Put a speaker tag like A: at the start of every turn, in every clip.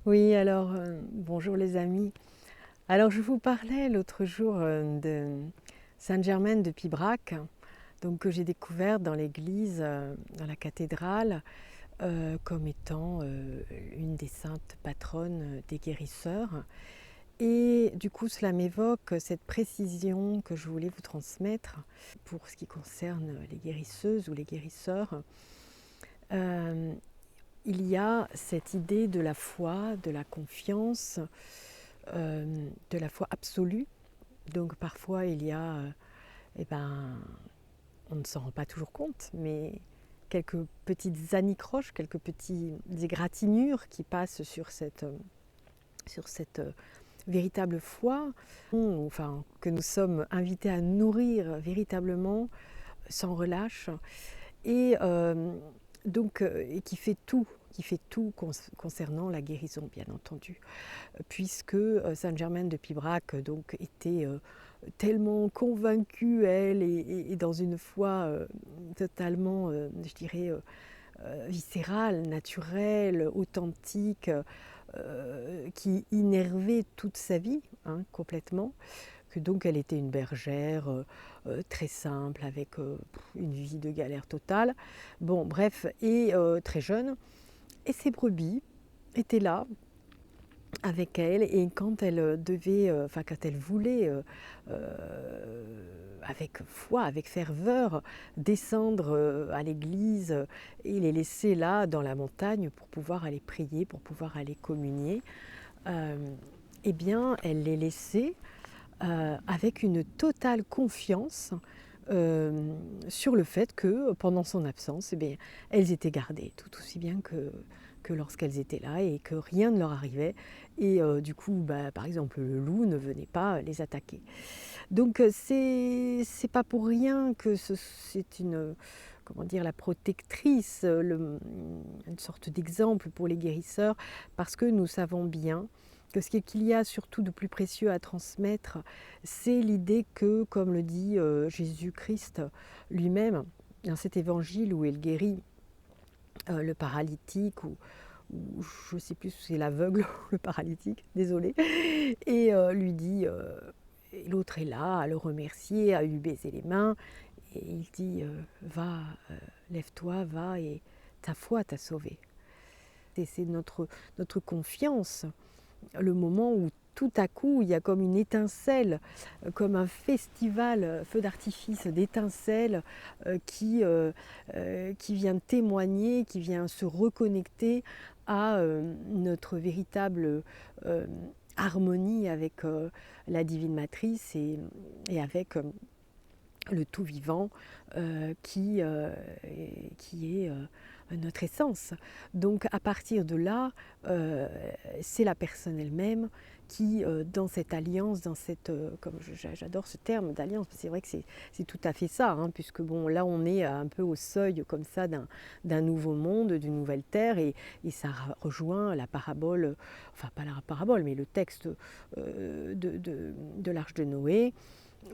A: Oui, alors bonjour les amis. Alors je vous parlais l'autre jour de Sainte-Germaine de Pibrac, donc que j'ai découvert dans l'église, dans la cathédrale, comme étant une des saintes patronnes des guérisseurs. Et du coup, cela m'évoque cette précision que je voulais vous transmettre pour ce qui concerne les guérisseuses ou les guérisseurs. Euh, il y a cette idée de la foi, de la confiance, de la foi absolue. Donc parfois il y a, eh ben, on ne s'en rend pas toujours compte, mais quelques petites anicroches, quelques petites égratignures qui passent sur cette véritable foi, enfin, que nous sommes invités à nourrir véritablement sans relâche, et et qui fait tout concernant la guérison, bien entendu, puisque Sainte-Germaine de Pibrac donc était tellement convaincue, elle, et dans une foi totalement, je dirais, viscérale, naturelle, authentique, qui innervait toute sa vie, hein, complètement, que donc elle était une bergère très simple, avec une vie de galère totale. Bon, bref, et très jeune. Et ses brebis étaient là avec elle, et quand elle devait, enfin quand elle voulait, avec foi, avec ferveur, descendre à l'église et les laisser là dans la montagne pour pouvoir aller prier, pour pouvoir aller communier, euh, eh bien elle les laissait avec une totale confiance sur le fait que pendant son absence, eh bien, elles étaient gardées tout aussi bien que lorsqu'elles étaient là, et que rien ne leur arrivait. Et du coup, bah, par exemple, le loup ne venait pas les attaquer. Donc c'est pas pour rien que c'est une, comment dire, la protectrice, une sorte d'exemple pour les guérisseurs, parce que nous savons bien que ce qu'il y a surtout de plus précieux à transmettre, c'est l'idée que, comme le dit Jésus-Christ lui-même, dans cet évangile où il guérit le paralytique, ou je ne sais plus si c'est l'aveugle ou le paralytique, désolé, et lui dit, et l'autre est là à le remercier, à lui baiser les mains, et il dit, va, lève-toi, va, et ta foi t'a sauvé. Et c'est notre confiance, le moment où tout à coup il y a comme une étincelle, comme un festival, feu d'artifice d'étincelles qui vient témoigner, qui vient se reconnecter à notre véritable euh, harmonie avec la divine matrice, et avec le tout vivant qui est notre essence. Donc à partir de là, c'est la personne elle-même qui, dans cette alliance, dans cette, comme j'adore ce terme d'alliance, c'est vrai que c'est tout à fait ça, hein, puisque bon, là on est un peu au seuil comme ça d'un nouveau monde, d'une nouvelle terre, et ça rejoint la parabole, enfin pas la parabole, mais le texte de l'Arche de Noé,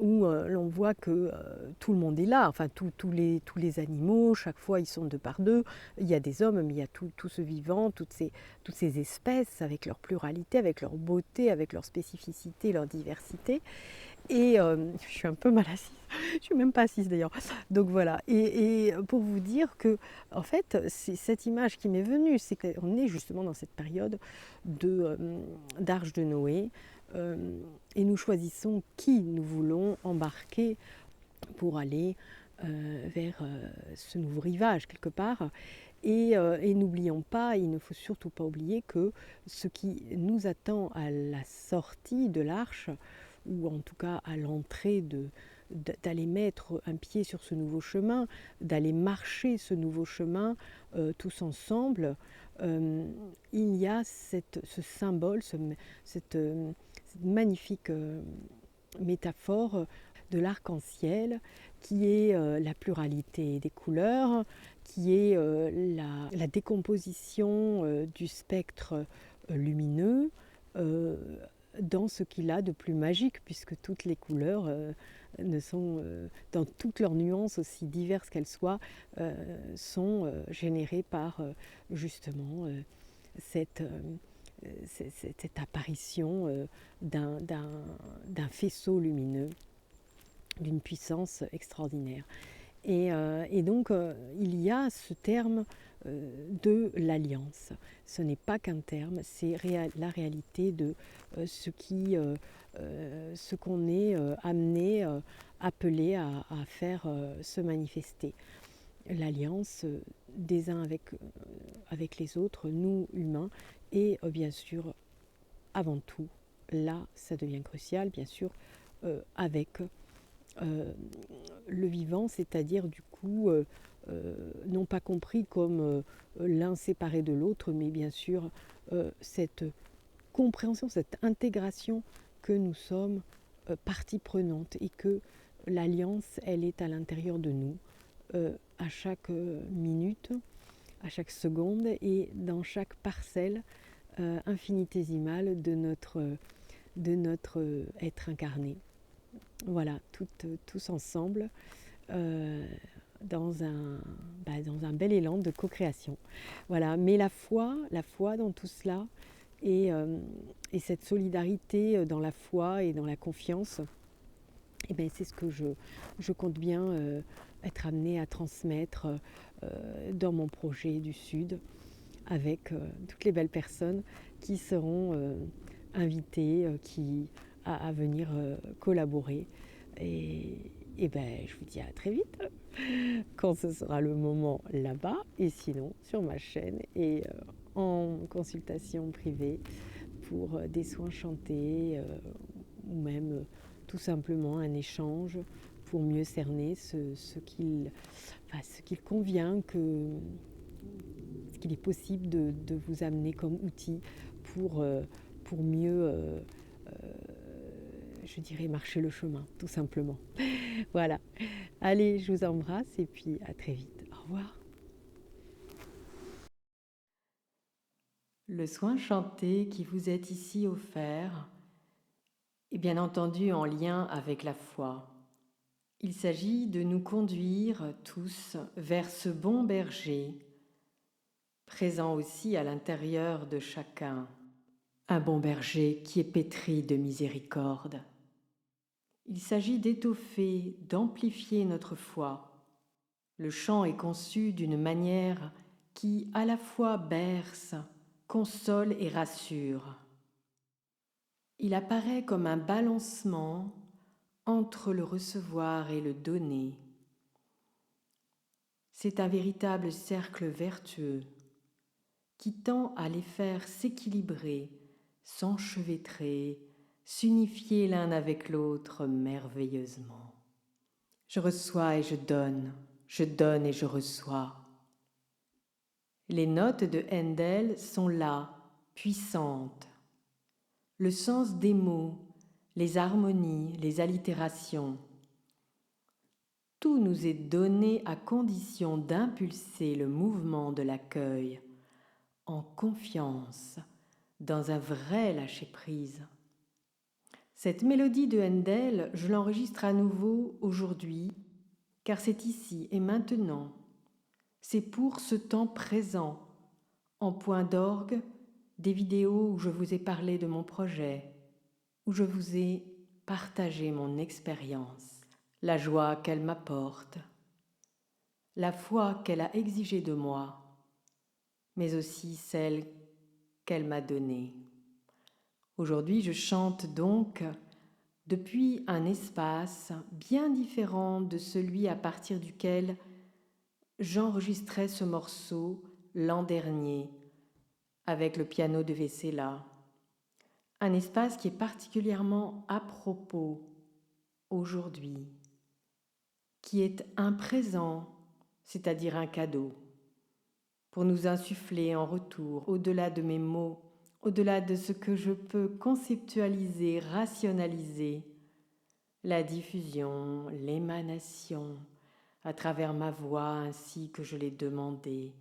A: où l'on voit que tout le monde est là, enfin tous les animaux, chaque fois ils sont deux par deux, il y a des hommes, mais il y a tout ce vivant, toutes ces espèces, avec leur pluralité, avec leur beauté, avec leur spécificité, leur diversité. Et je suis un peu mal assise, je suis même pas assise d'ailleurs. Donc voilà, et pour vous dire que, en fait, c'est cette image qui m'est venue, c'est qu'on est justement dans cette période d'Arche de Noé, euh, et nous choisissons qui nous voulons embarquer pour aller vers ce nouveau rivage quelque part. Et n'oublions pas, il ne faut surtout pas oublier que ce qui nous attend à la sortie de l'arche, ou en tout cas à l'entrée d'aller mettre un pied sur ce nouveau chemin, d'aller marcher ce nouveau chemin tous ensemble, il y a ce symbole, cette magnifique métaphore de l'arc-en-ciel, qui est la pluralité des couleurs, qui est la décomposition du spectre lumineux, euh, dans ce qu'il a de plus magique, puisque toutes les couleurs ne sont, dans toutes leurs nuances, aussi diverses qu'elles soient, sont générées par justement cette, cette apparition d'un faisceau lumineux, d'une puissance extraordinaire. Et donc, il y a ce terme de l'alliance. Ce n'est pas qu'un terme, c'est la réalité de ce qu'on est amené, appelé à faire se manifester. L'alliance des uns avec les autres, nous humains, et bien sûr, avant tout, là, ça devient crucial, bien sûr, avec le vivant, c'est-à-dire du coup, non pas compris comme l'un séparé de l'autre, mais bien sûr cette compréhension, cette intégration que nous sommes partie prenante et que l'alliance, elle est à l'intérieur de nous, à chaque minute, à chaque seconde et dans chaque parcelle infinitésimale de notre être incarné. Voilà, tous ensemble, dans un bel élan de co-création. Voilà, mais la foi dans tout cela et cette solidarité dans la foi et dans la confiance, eh bien, c'est ce que je compte bien être amenée à transmettre dans mon projet du Sud avec toutes les belles personnes qui seront invitées à venir collaborer. Et ben, je vous dis à très vite quand ce sera le moment là-bas et sinon sur ma chaîne et en consultation privée pour des soins chantés ou même tout simplement un échange pour mieux cerner ce qu'il convient, ce qu'il est possible de vous amener comme outil pour mieux, je dirais, marcher le chemin, tout simplement. Voilà. Allez, je vous embrasse et puis à très vite. Au revoir. Le soin chanté qui vous est ici offert est bien entendu en lien avec la foi. Il s'agit de nous conduire tous vers ce bon berger, présent aussi à l'intérieur de chacun, un bon berger qui est pétri de miséricorde. Il s'agit d'étoffer, d'amplifier notre foi. Le chant est conçu d'une manière qui à la fois berce, console et rassure. Il apparaît comme un balancement entre le recevoir et le donner. C'est un véritable cercle vertueux qui tend à les faire s'équilibrer, s'enchevêtrer, s'unifier l'un avec l'autre merveilleusement. Je reçois et je donne et je reçois. Les notes de Handel sont là, puissantes. Le sens des mots, les harmonies, les allitérations, tout nous est donné à condition d'impulser le mouvement de l'accueil en confiance, dans un vrai lâcher-prise. Cette mélodie de Handel, je l'enregistre à nouveau aujourd'hui, car c'est ici et maintenant. C'est pour ce temps présent, en point d'orgue, des vidéos où je vous ai parlé de mon projet, où je vous ai partagé mon expérience, la joie qu'elle m'apporte, la foi qu'elle a exigée de moi, mais aussi celle qu'elle m'a donnée. Aujourd'hui, je chante donc depuis un espace bien différent de celui à partir duquel j'enregistrais ce morceau l'an dernier avec le piano de Vessela. Un espace qui est particulièrement à propos aujourd'hui, qui est un présent, c'est-à-dire un cadeau, pour nous insuffler en retour, au-delà de mes mots, au-delà de ce que je peux conceptualiser, rationaliser, la diffusion, l'émanation, à travers ma voix ainsi que je l'ai demandé,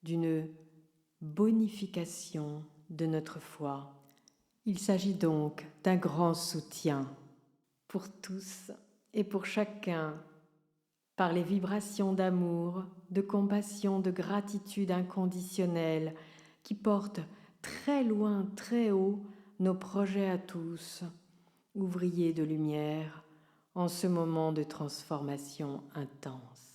A: d'une bonification de notre foi. Il s'agit donc d'un grand soutien pour tous et pour chacun, par les vibrations d'amour, de compassion, de gratitude inconditionnelle qui portent très loin, très haut, nos projets à tous, ouvriers de lumière, en ce moment de transformation intense.